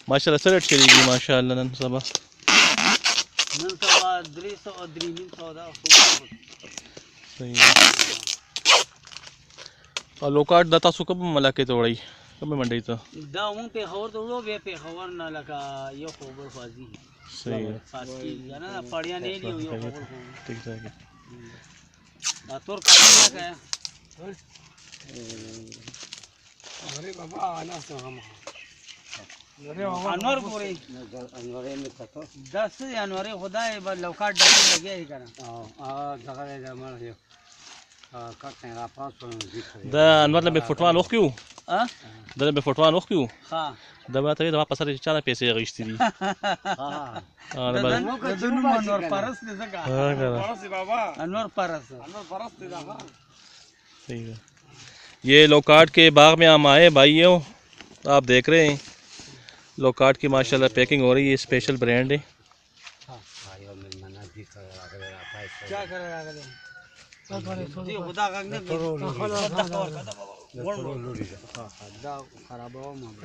माशाल्लाह से रेट चलेगी माशाल्लाह नन सबा सही है। और लोकाट दाता सु कब मला के तोड़ाई कब मंडी तो दा उन पे खबर तो लो बे पे खबर ना लगा यो खबर फाजी सही है फाजी ना पड़िया नहीं लियो यो खबर ठीक है ना तोर काटना का अरे बाबा आना तो हम अनवर पूरे अनवरे में तो 10 जनवरी खुदा है बस लौकाट डसे लगे ही करना जगह जमा है करते हैं पास दा मतलब बे फुटवान वख क्यों हां दा बे फुटवान वख क्यों हां दा बात है दा पसर चाना पैसे गईस्ती दी हां अनवर परस ने सका परस बाबा अनवर परस दे दा सही है। ये लोकाट के बाग में हम आए भाइयों आप देख रहे हैं लोकाट की माशाल्लाह पैकिंग हो रही है स्पेशल ब्रांड है क्या करेगा अगले जी खुदा का ने खराब हो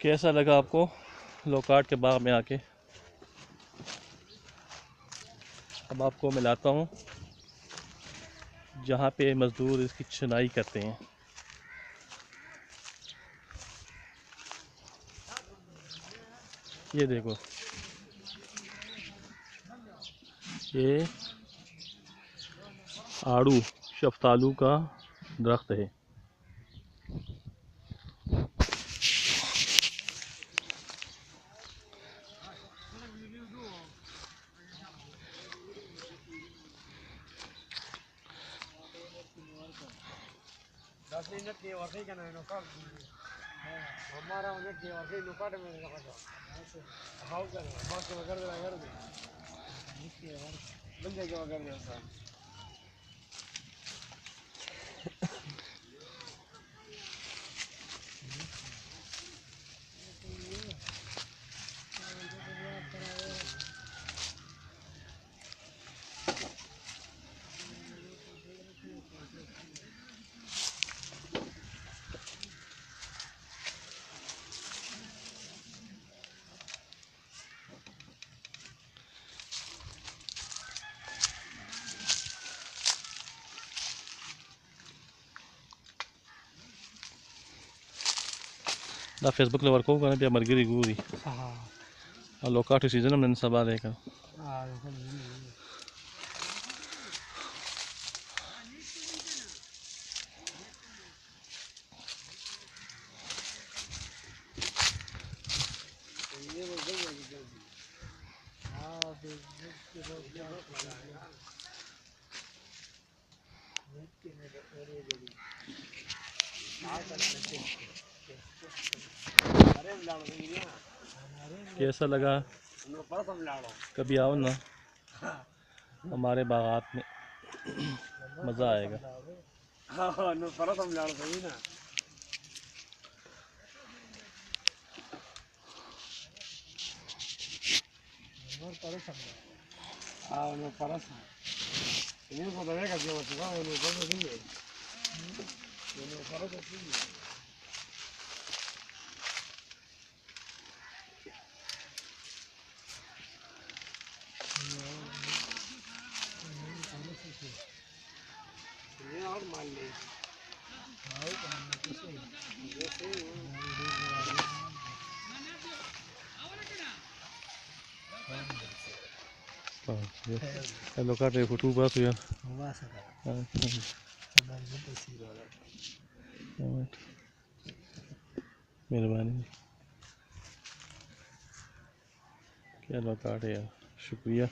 कैसा लगा आपको लोकाट के बाग में आके अब आपको मिलाता हूँ जहाँ पे मज़दूर इसकी चुनाई करते हैं। ये देखो ये आड़ू शफ्तालू का दरख्त है। हमारा उन्हें के और कई लुकाट में लगा था हाउ कर बात कर दे बन जाएगा अगर ऐसा दा फेसबुक ले वर्को करना बिया मरगिरी गुरी हां और लोकाट सीजन में सबा देखा हां कैसा लगा कभी आओ ना हमारे बागात में मज़ा आएगा। हाँ नो पर हम लाड़ सही ना नो पर समझ हाँ नो पर समझ ये को देगा जो होगा नो पर नहीं है नो पर समझ ये और मान ले लोकाट रे फोटो बस यार मेहरबानी क्या लोकाट है यार शुक्रिया।